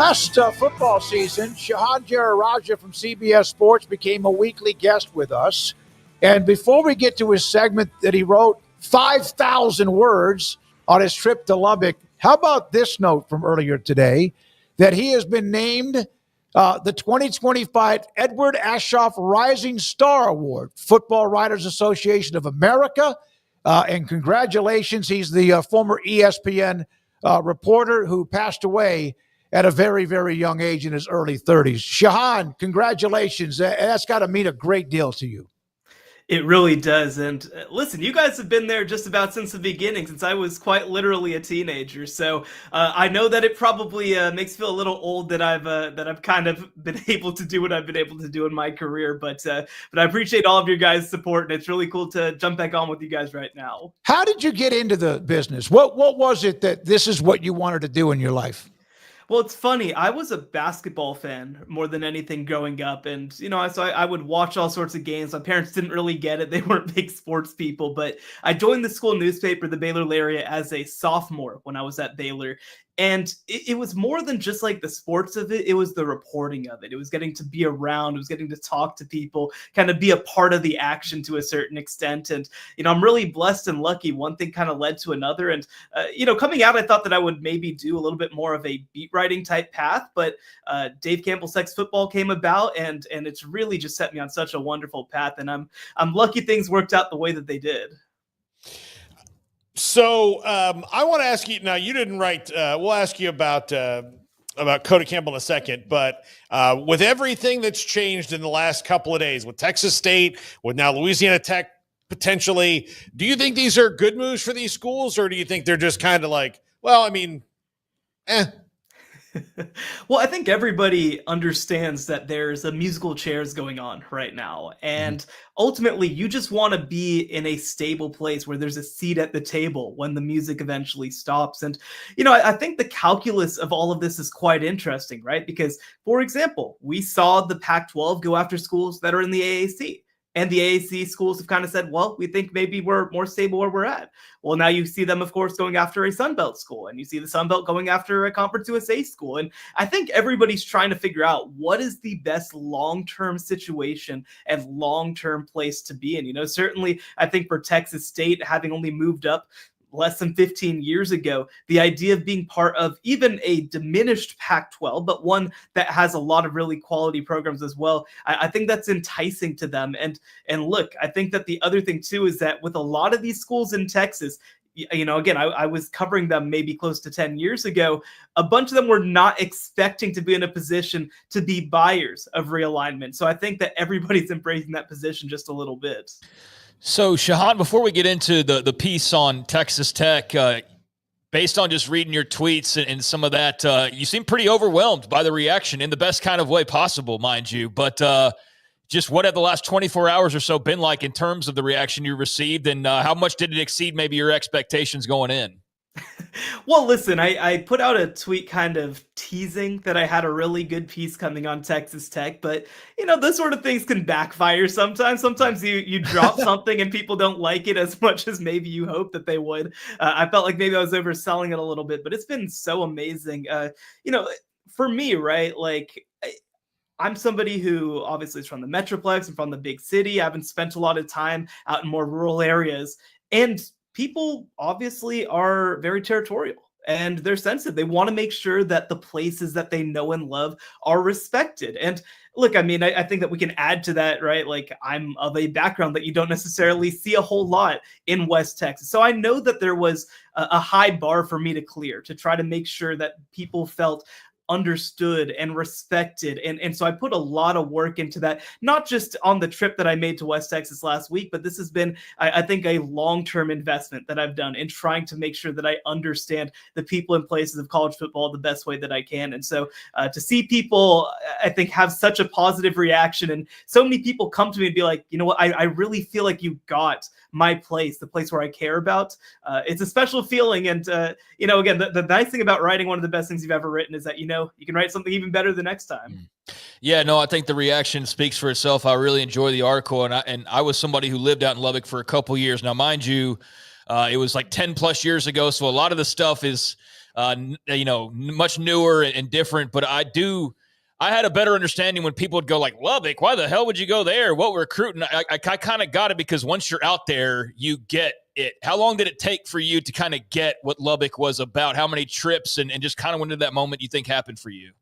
Last football season, Shehan Jeyarajah from CBS Sports became a weekly guest with us. And before we get to his segment that he wrote 5,000 words on his trip to Lubbock, how about this note from earlier today that he has been named the 2025 Edward Aschoff Rising Star Award, Football Writers Association of America. And congratulations, he's the former ESPN reporter who passed away at a very, very young age in his early 30s. Shahan, congratulations. That's got to mean a great deal to you. It really does. And listen, you guys have been there just about since the beginning, since I was quite literally a teenager. So I know that it probably makes me feel a little old that I've kind of been able to do what I've been able to do in my career. But I appreciate all of your guys' support, and it's really cool to jump back on with you guys right now. How did you get into the business? What was it that this is what you wanted to do in your life? Well, it's funny. I was a basketball fan more than anything growing up. And, so I would watch all sorts of games. My parents didn't really get it. They weren't big sports people. But I joined the school newspaper, the Baylor Lariat, as a sophomore when I was at Baylor. And it was more than just like the sports of it. It was the reporting of it. It was getting to be around. It was getting to talk to people, kind of be a part of the action to a certain extent. And, I'm really blessed and lucky. One thing kind of led to another. And, coming out, I thought that I would maybe do a little bit more of a beat writing type path. But Dave Campbell's Sex Football came about, and it's really just set me on such a wonderful path. And I'm lucky things worked out the way that they did. So I want to ask you now. You didn't write. We'll ask you about Cody Campbell in a second. But with everything that's changed in the last couple of days, with Texas State, with now Louisiana Tech potentially, do you think these are good moves for these schools, or do you think they're just kind of like, well, I mean, Well, I think everybody understands that there's a musical chairs going on right now. And ultimately, you just want to be in a stable place where there's a seat at the table when the music eventually stops. And, I think the calculus of all of this is quite interesting, right? Because, for example, we saw the Pac-12 go after schools that are in the AAC. And the AAC schools have kind of said, well, we think maybe we're more stable where we're at. Well, now you see them, of course, going after a Sun Belt school, and you see the Sun Belt going after a Conference USA school. And I think everybody's trying to figure out what is the best long-term situation and long-term place to be in. Certainly, I think for Texas State, having only moved up less than 15 years ago, the idea of being part of even a diminished Pac-12, but one that has a lot of really quality programs as well, I think that's enticing to them. And look, I think that the other thing too is that with a lot of these schools in Texas, again, I was covering them maybe close to 10 years ago. A bunch of them were not expecting to be in a position to be buyers of realignment. So I think that everybody's embracing that position just a little bit. So, Shahan, before we get into the piece on Texas Tech, based on just reading your tweets and some of that, you seem pretty overwhelmed by the reaction in the best kind of way possible, mind you. But just what have the last 24 hours or so been like in terms of the reaction you received, and how much did it exceed maybe your expectations going in? Well, listen, I put out a tweet kind of teasing that I had a really good piece coming on Texas Tech, but, those sort of things can backfire sometimes. Sometimes you drop something and people don't like it as much as maybe you hope that they would. I felt like maybe I was overselling it a little bit, but it's been so amazing. For me, right, like, I'm somebody who obviously is from the Metroplex and from the big city. I haven't spent a lot of time out in more rural areas, and people obviously are very territorial and they're sensitive. They want to make sure that the places that they know and love are respected. And look, I mean, I think that we can add to that, right? Like, I'm of a background that you don't necessarily see a whole lot in West Texas. So I know that there was a high bar for me to clear to try to make sure that people felt understood and respected. And so I put a lot of work into that, not just on the trip that I made to West Texas last week, but this has been, I think, a long-term investment that I've done in trying to make sure that I understand the people and places of college football the best way that I can. And so to see people, I think, have such a positive reaction, and so many people come to me and be like, you know what, I really feel like you got my place, the place where I care about. It's a special feeling. And, again, the nice thing about writing one of the best things you've ever written is that, you can write something even better the next time. Yeah, no, I think the reaction speaks for itself. I really enjoy the article. And I was somebody who lived out in Lubbock for a couple years. Now, mind you, it was like 10 plus years ago. So a lot of the stuff is much newer and different. But I had a better understanding when people would go like, Lubbock, why the hell would you go there? What we're recruiting? I kind of got it because once you're out there, you get it. How long did it take for you to kind of get what Lubbock was about? How many trips and just kind of when did that moment you think happened for you?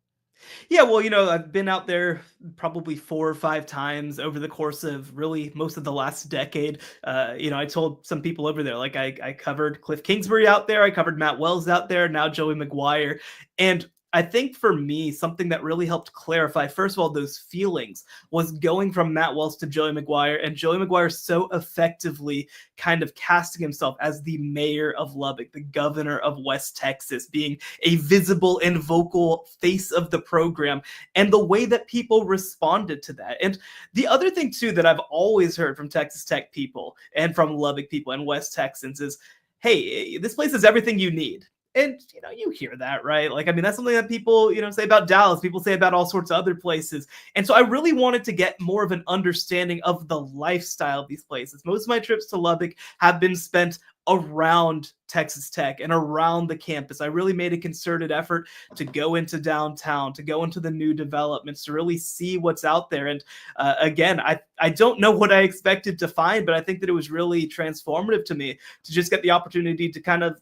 Yeah, well, I've been out there probably 4 or 5 times over the course of really most of the last decade. I told some people over there, like I covered Cliff Kingsbury out there, I covered Matt Wells out there, now Joey McGuire. And I think for me, something that really helped clarify, first of all, those feelings was going from Matt Wells to Joey McGuire, and Joey McGuire so effectively kind of casting himself as the mayor of Lubbock, the governor of West Texas, being a visible and vocal face of the program, and the way that people responded to that. And the other thing, too, that I've always heard from Texas Tech people and from Lubbock people and West Texans is, hey, this place is everything you need. And, you hear that, right? Like, I mean, that's something that people, say about Dallas, people say about all sorts of other places. And so I really wanted to get more of an understanding of the lifestyle of these places. Most of my trips to Lubbock have been spent around Texas Tech and around the campus. I really made a concerted effort to go into downtown, to go into the new developments, to really see what's out there. And again, I don't know what I expected to find, but I think that it was really transformative to me to just get the opportunity to kind of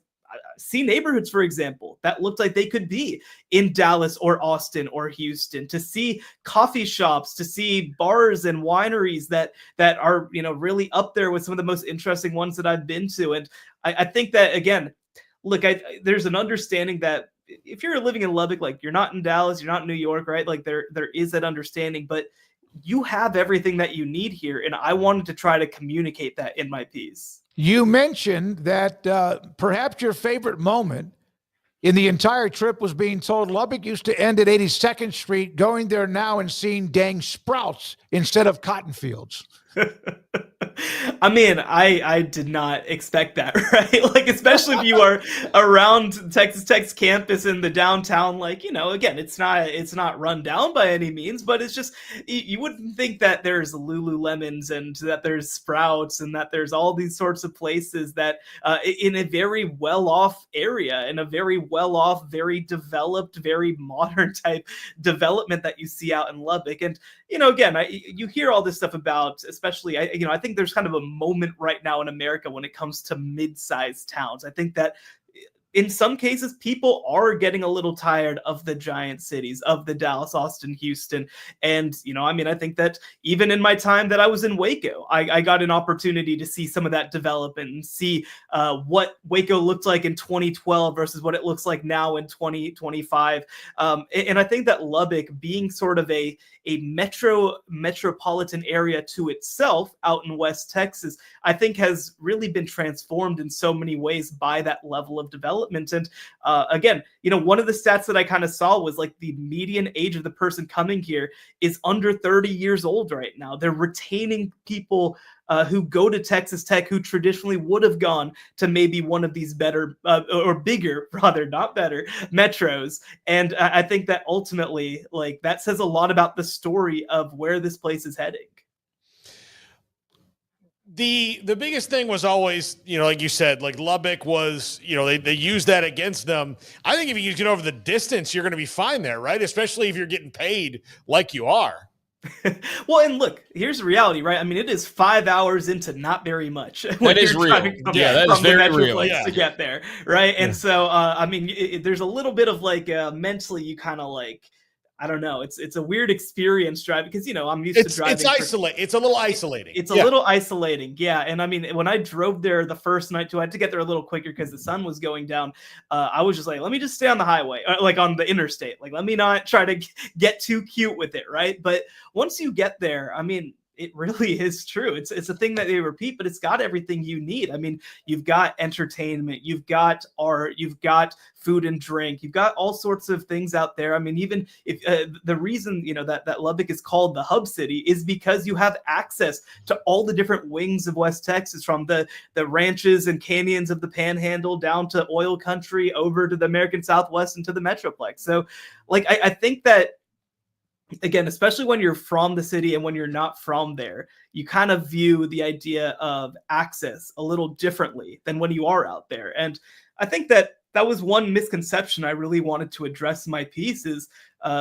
see neighborhoods, for example, that looked like they could be in Dallas or Austin or Houston, to see coffee shops, to see bars and wineries that are, really up there with some of the most interesting ones that I've been to. And I think that, again, look, there's an understanding that if you're living in Lubbock, like you're not in Dallas, you're not in New York, right? Like there is that understanding, but you have everything that you need here. And I wanted to try to communicate that in my piece. You mentioned that perhaps your favorite moment in the entire trip was being told Lubbock used to end at 82nd Street, going there now and seeing dang sprouts instead of cotton fields. I mean, I did not expect that, right? Like, especially if you are around Texas Tech's campus in the downtown, like, again, it's not run down by any means, but it's just, you wouldn't think that there's Lululemons and that there's Sprouts and that there's all these sorts of places that in a very well-off area, in a very well-off, very developed, very modern type development that you see out in Lubbock. And, again, you hear all this stuff about, especially, I think there's kind of a moment right now in America when it comes to mid-sized towns. I think that in some cases, people are getting a little tired of the giant cities, of the Dallas, Austin, Houston. And, I think that even in my time that I was in Waco, I got an opportunity to see some of that development and see what Waco looked like in 2012 versus what it looks like now in 2025. And I think that Lubbock, being sort of a metropolitan area to itself out in West Texas, I think has really been transformed in so many ways by that level of development. And again, one of the stats that I kind of saw was like the median age of the person coming here is under 30 years old right now. They're retaining people who go to Texas Tech who traditionally would have gone to maybe one of these better or bigger, rather, not better, metros. And I think that ultimately, like, that says a lot about the story of where this place is heading. The biggest thing was always, like you said, like Lubbock was, they used that against them. I think if you get over the distance, you're going to be fine there, right? Especially if you're getting paid like you are. Well, and look, here's the reality, right? I mean, it is 5 hours into not very much. That is real. Yeah, that is very real. To get there, right? Yeah. And so, there's a little bit of like mentally, you kind of like, I don't know. It's a weird experience driving because, I'm used to driving. It's a little isolating. It's a little isolating. Yeah. And I mean, when I drove there the first night too, I had to get there a little quicker because the sun was going down. I was just like, let me just stay on the highway, like on the interstate. Like, let me not try to get too cute with it. Right. But once you get there, I mean, it really is true. It's a thing that they repeat, but it's got everything you need. I mean, you've got entertainment, you've got art, you've got food and drink, you've got all sorts of things out there. I mean, even if the reason, that Lubbock is called the hub city is because you have access to all the different wings of West Texas, from the ranches and canyons of the Panhandle down to oil country, over to the American Southwest and to the Metroplex. So like, I think that, again, especially when you're from the city and when you're not from there, you kind of view the idea of access a little differently than when you are out there. And I think that that was one misconception I really wanted to address in my piece is,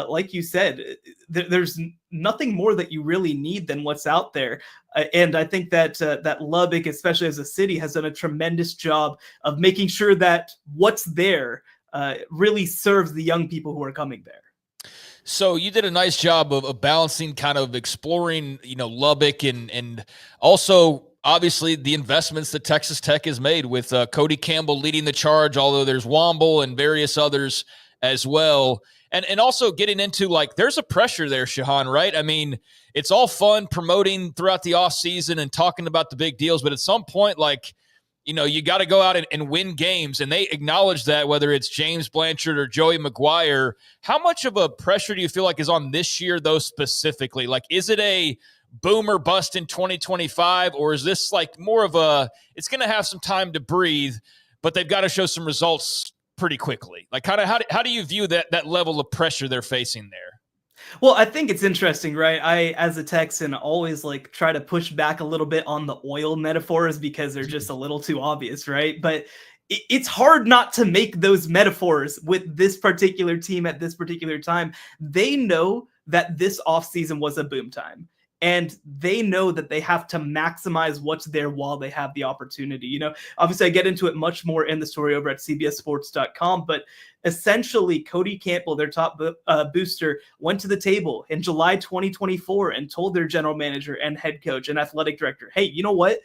like you said, there's nothing more that you really need than what's out there. And I think that that Lubbock, especially as a city, has done a tremendous job of making sure that what's there really serves the young people who are coming there. So you did a nice job of balancing, kind of exploring, Lubbock and also obviously the investments that Texas Tech has made with Cody Campbell leading the charge, although there's Womble and various others as well. And also getting into, like, there's a pressure there, Shahan, right? I mean, it's all fun promoting throughout the offseason and talking about the big deals, but at some point, like, you got to go out and win games, and they acknowledge that, whether it's James Blanchard or Joey McGuire. How much of a pressure do you feel like is on this year, though, specifically? Like, is it a boom or bust in 2025, or is this like more of a, it's going to have some time to breathe, but they've got to show some results pretty quickly? Like, kind of how do you view that level of pressure they're facing there? Well, I think it's interesting, right? I, as a Texan, always like try to push back a little bit on the oil metaphors because they're just a little too obvious, right? But it's hard not to make those metaphors with this particular team at this particular time. They know that this offseason was a boom time. And they know that they have to maximize what's there while they have the opportunity. Obviously, I get into it much more in the story over at CBSSports.com, but essentially, Cody Campbell, their top booster, went to the table in July 2024 and told their general manager and head coach and athletic director, hey, you know what?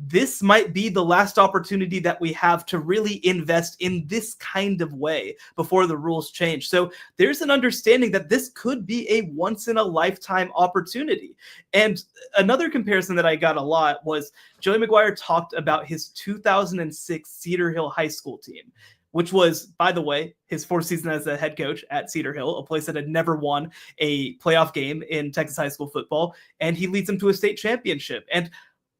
This might be the last opportunity that we have to really invest in this kind of way before the rules change. So there's an understanding that this could be a once in a lifetime opportunity. And another comparison that I got a lot was Joey McGuire talked about his 2006 Cedar Hill High School team, which was, by the way, his fourth season as a head coach at Cedar Hill, a place that had never won a playoff game in Texas high school football. And he leads them to a state championship. And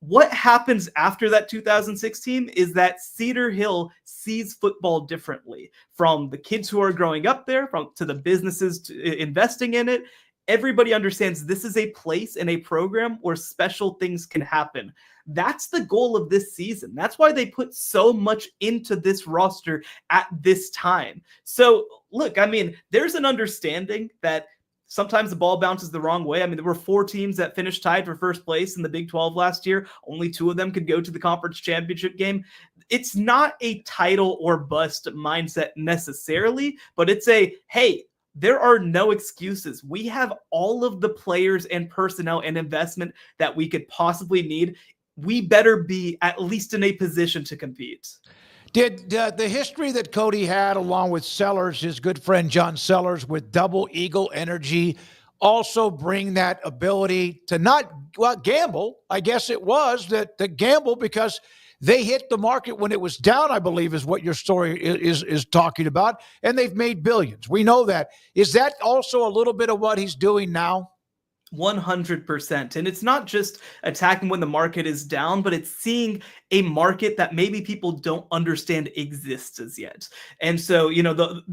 what happens after that 2006 team is that Cedar Hill sees football differently, from the kids who are growing up there, to the businesses investing in it. Everybody understands this is a place and a program where special things can happen. That's the goal of this season. That's why they put so much into this roster at this time. So look, I mean, there's an understanding that sometimes the ball bounces the wrong way. I mean, there were 4 teams that finished tied for first place in the Big 12 last year. Only 2 of them could go to the conference championship game. It's not a title or bust mindset necessarily, but it's a, hey, there are no excuses. We have all of the players and personnel and investment that we could possibly need. We better be at least in a position to compete. Did the history that Cody had, along with Sellers, his good friend John Sellers, with Double Eagle Energy, also bring that ability to not gamble? I guess it was that the gamble, because they hit the market when it was down, I believe, is what your story is talking about, and they've made billions. We know that. Is that also a little bit of what he's doing now? 100%. And it's not just attacking when the market is down, but it's seeing a market that maybe people don't understand exists as yet. And so,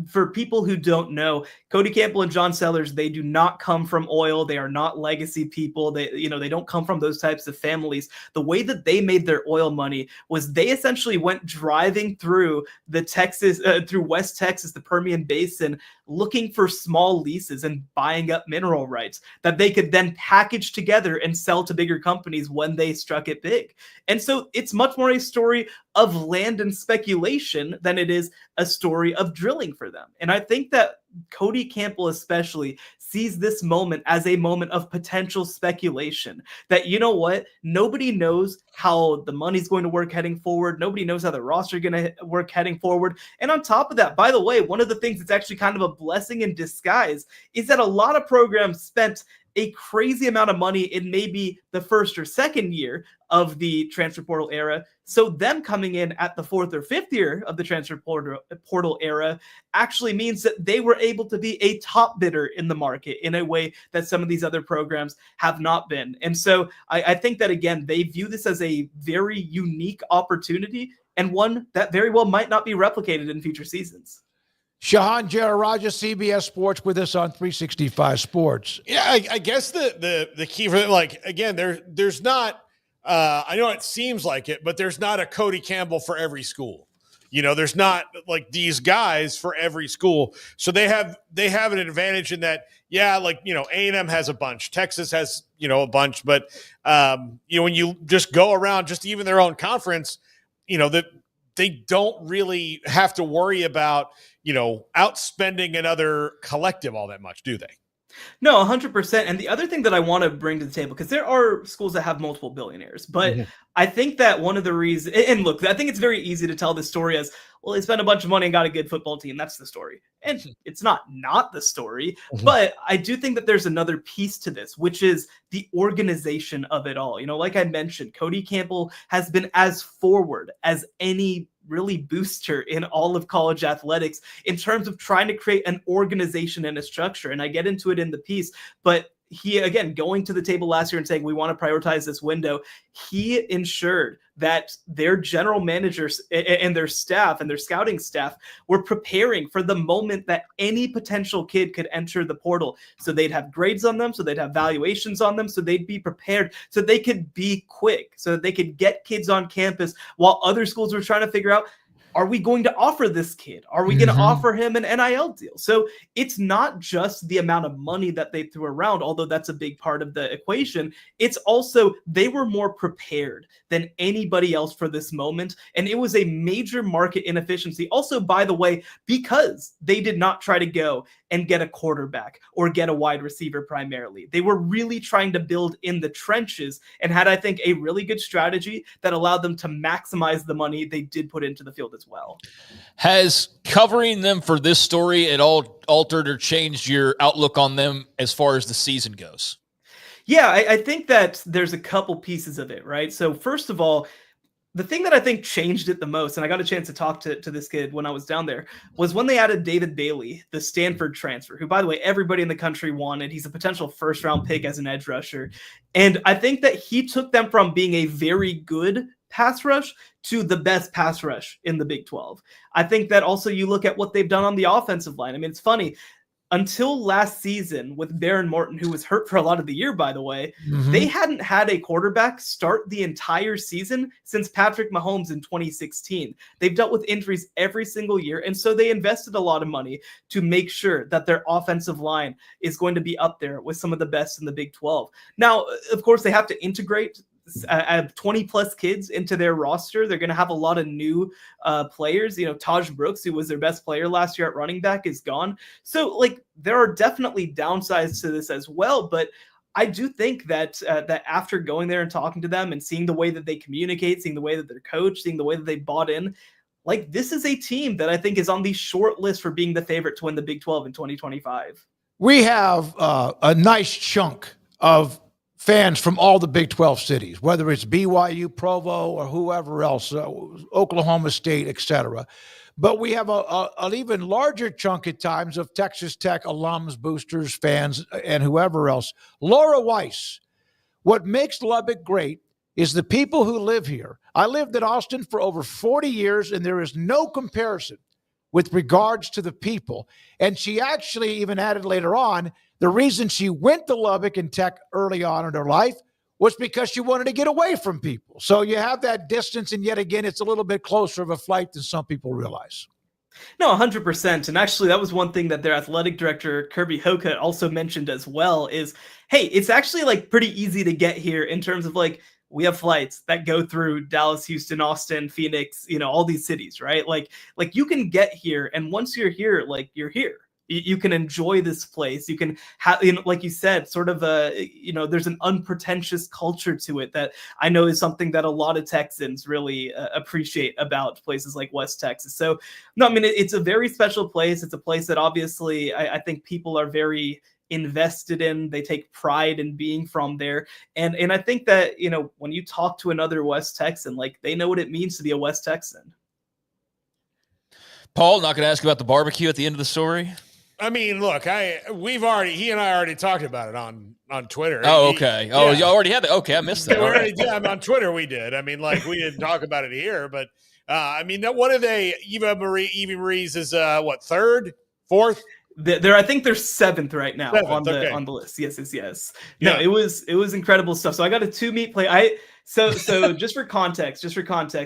for people who don't know, Cody Campbell and John Sellers, they do not come from oil. They are not legacy people. They don't come from those types of families. The way that they made their oil money was they essentially went driving through through West Texas, the Permian Basin, looking for small leases and buying up mineral rights that they could then package together and sell to bigger companies when they struck it big. And so it's much more a story of land and speculation than it is a story of drilling for them. And I think that Cody Campbell especially sees this moment as a moment of potential speculation, that, you know what, nobody knows how the money's going to work heading forward. Nobody knows how the roster is going to work heading forward. And on top of that, by the way, one of the things that's actually kind of a blessing in disguise is that a lot of programs spent a crazy amount of money in maybe the first or second year of the transfer portal era. So them coming in at the 4th or 5th year of the transfer portal era actually means that they were able to be a top bidder in the market in a way that some of these other programs have not been. And so I think that, again, they view this as a very unique opportunity, and one that very well might not be replicated in future seasons. Shehan Jeyarajah, CBS Sports, with us on 365 Sports. Yeah, I guess the key for it, like, again, there's not, I know it seems like it, but there's not a Cody Campbell for every school. There's not like these guys for every school. So they have an advantage in that, A&M has a bunch, Texas has, a bunch, but when you just go around just even their own conference, that they don't really have to worry about, outspending another collective all that much, do they? No, 100%. And the other thing that I want to bring to the table, because there are schools that have multiple billionaires, but I think that one of the reasons, and look, I think it's very easy to tell this story as, well, they spent a bunch of money and got a good football team. That's the story. And it's not the story, but I do think that there's another piece to this, which is the organization of it all. Like I mentioned, Cody Campbell has been as forward as any really booster in all of college athletics in terms of trying to create an organization and a structure. And I get into it in the piece, but he, again, going to the table last year and saying, we want to prioritize this window. He ensured that their general managers and their staff and their scouting staff were preparing for the moment that any potential kid could enter the portal. So they'd have grades on them, so they'd have valuations on them, so they'd be prepared, so they could be quick, so that they could get kids on campus while other schools were trying to figure out, are we going to offer this kid? Are we going to offer him an NIL deal? So it's not just the amount of money that they threw around, although that's a big part of the equation. It's also they were more prepared than anybody else for this moment. And it was a major market inefficiency. Also, by the way, because they did not try to go and get a quarterback or get a wide receiver primarily. They were really trying to build in the trenches and had, I think, a really good strategy that allowed them to maximize the money they did put into the field as well. Has covering them for this story at all altered or changed your outlook on them as far as the season goes? Yeah, I think that there's a couple pieces of it, right? So first of all, the thing that I think changed it the most, and I got a chance to talk to this kid when I was down there, was when they added David Bailey, the Stanford transfer, who, by the way, everybody in the country wanted. He's a potential first-round pick as an edge rusher. And I think that he took them from being a very good pass rush to the best pass rush in the Big 12. I think that also you look at what they've done on the offensive line. I mean, it's funny. Until last season with Baron Morton, who was hurt for a lot of the year, by the way, they hadn't had a quarterback start the entire season since Patrick Mahomes in 2016. They've dealt with injuries every single year, and so they invested a lot of money to make sure that their offensive line is going to be up there with some of the best in the Big 12. Now, of course, they have to integrate 20 plus kids into their roster. They're going to have a lot of new players. Taj Brooks, who was their best player last year at running back, is gone. So there are definitely downsides to this as well. But I do think that that after going there and talking to them and seeing the way that they communicate, seeing the way that they're coached, seeing the way that they bought in, this is a team that I think is on the short list for being the favorite to win the Big 12 in 2025. We have a nice chunk of fans from all the Big 12 cities, whether it's BYU, Provo, or whoever else, Oklahoma State, etc. But we have an even larger chunk at times of Texas Tech alums, boosters, fans, and whoever else. Laura Weiss, what makes Lubbock great is the people who live here. I lived in Austin for over 40 years, and there is no comparison with regards to the people. And she actually even added later on, the reason she went to Lubbock and Tech early on in her life was because she wanted to get away from people. So you have that distance, and yet again, it's a little bit closer of a flight than some people realize. No, 100%. And actually, that was one thing that their athletic director, Kirby Hoka, also mentioned as well is, hey, it's actually pretty easy to get here in terms of we have flights that go through Dallas, Houston, Austin, Phoenix, all these cities, right? You can get here. And once you're here, you're here. You can enjoy this place. You can have, like you said, sort of there's an unpretentious culture to it that I know is something that a lot of Texans really appreciate about places like West Texas. So, no, I mean, it's a very special place. It's a place that obviously I think people are very invested in. They take pride in being from there. And I think that, when you talk to another West Texan, they know what it means to be a West Texan. Paul, not going to ask about the barbecue at the end of the story. I mean, look, he and I already talked about it on Twitter. Oh, okay. You already had that. Okay, I missed that. On Twitter we did. I mean, we didn't talk about it here, but what are they? Eva Marie's is third, fourth? I think they're 7th right now on the list. Yes. No, Yeah. it was incredible stuff. So I got a 2-meet play. So just for context.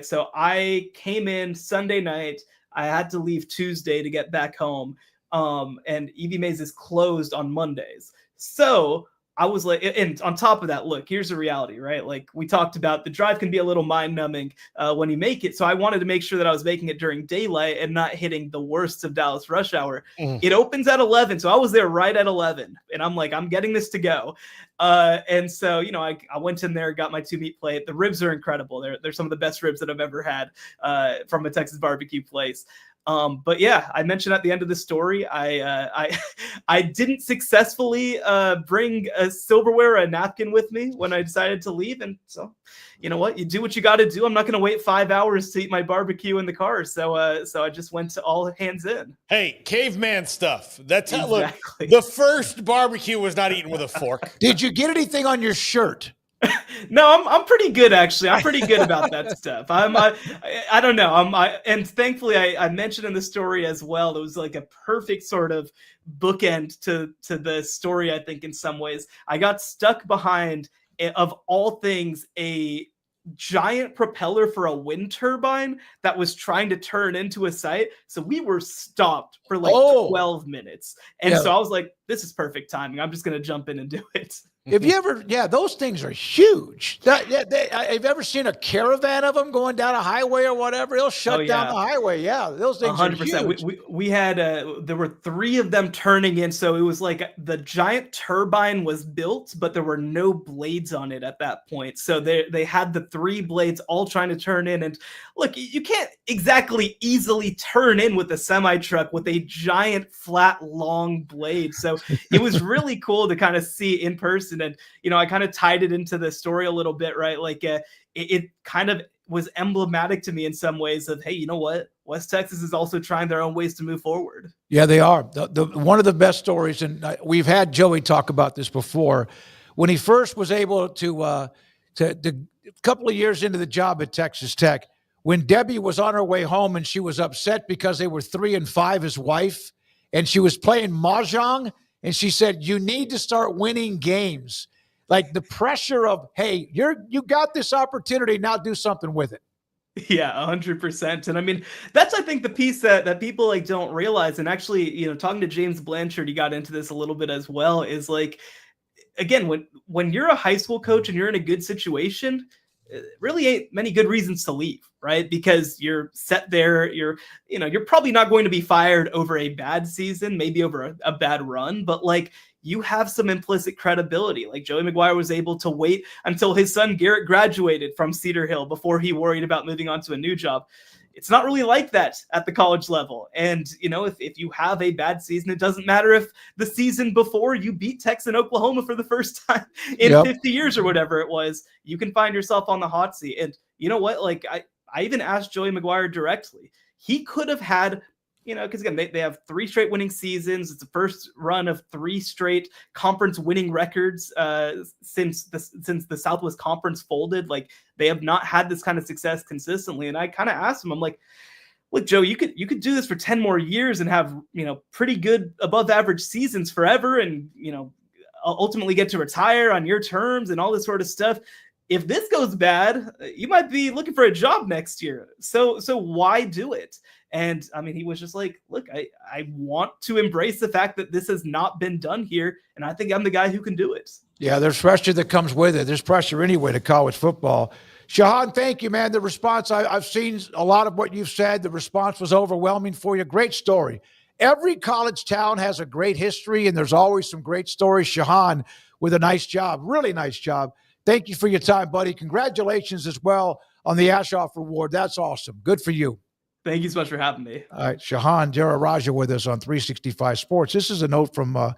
So I came in Sunday night. I had to leave Tuesday to get back home. And Evie Mays is closed on Mondays. So I was like, and on top of that, look, here's the reality, right? Like we talked about, the drive can be a little mind numbing when you make it. So I wanted to make sure that I was making it during daylight and not hitting the worst of Dallas rush hour. It opens at 11. So I was there right at 11 and I'm like, I'm getting this to go. And so, I went in there, got my 2-meat plate. The ribs are incredible. They're some of the best ribs that I've ever had from a Texas barbecue place. But yeah, I mentioned at the end of the story, I didn't successfully bring a silverware or a napkin with me when I decided to leave. And so, you know what? You do what you got to do. I'm not going to wait 5 hours to eat my barbecue in the car. So I just went to all hands in. Hey, caveman stuff. That's how, exactly. Look, the first barbecue was not eaten with a fork. Did you get anything on your shirt? No, I'm pretty good actually. I'm pretty good about that stuff. I don't know. And thankfully I mentioned in the story as well. It was like a perfect sort of bookend to the story. I think in some ways I got stuck behind, of all things, a giant propeller for a wind turbine that was trying to turn into a site. So we were stopped for like 12 minutes. And so I was like, this is perfect timing. I'm just going to jump in and do it. If you ever, those things are huge. Have you ever seen a caravan of them going down a highway or whatever? They'll shut down the highway. Yeah, those things 100%. Are huge. We had, there were 3 of them turning in. So it was like the giant turbine was built, but there were no blades on it at that point. So they had the 3 blades all trying to turn in. And look, you can't exactly easily turn in with a semi-truck with a giant, flat, long blade. So it was really cool to kind of see in person. And, I kind of tied it into the story a little bit, right? Like it kind of was emblematic to me in some ways of, hey, you know what? West Texas is also trying their own ways to move forward. Yeah, they are. One of the best stories, and we've had Joey talk about this before, when he first was able to a couple of years into the job at Texas Tech, when Debbie was on her way home and she was upset because they were 3-5, his wife, and she was playing mahjong. And she said, you need to start winning games. Like the pressure of, hey, you got this opportunity, now do something with it. Yeah, 100%. And I mean, that's, I think, the piece that people like don't realize. And actually, talking to James Blanchard, he got into this a little bit as well, is like, again, when you're a high school coach and you're in a good situation, really ain't many good reasons to leave, right? Because you're set there, you're probably not going to be fired over a bad season, maybe over a bad run, but like you have some implicit credibility. Like Joey McGuire was able to wait until his son Garrett graduated from Cedar Hill before he worried about moving on to a new job. It's not really like that at the college level. And, if you have a bad season, it doesn't matter if the season before you beat Texas and Oklahoma for the first time in 50 years or whatever it was, you can find yourself on the hot seat. And you know what? Like I even asked Joey McGuire directly. He could have had, because again, they have 3 straight winning seasons. It's the first run of 3 straight conference winning records since the Southwest Conference folded. Like they have not had this kind of success consistently. And I kind of asked him, I'm like, look, Joe, you could do this for 10 more years and have, pretty good above average seasons forever. And, ultimately get to retire on your terms and all this sort of stuff. If this goes bad, you might be looking for a job next year. So why do it? And I mean, he was just like, look, I want to embrace the fact that this has not been done here. And I think I'm the guy who can do it. Yeah, there's pressure that comes with it. There's pressure anyway to college football. Shahan, thank you, man. The response, I've seen a lot of what you've said. The response was overwhelming for you. Great story. Every college town has a great history, and there's always some great stories. Shahan with a nice job, really nice job. Thank you for your time, buddy. Congratulations as well on the Ashoff Award. That's awesome. Good for you. Thank you so much for having me. All right, Shehan Jeyarajah with us on 365 Sports. This is a note from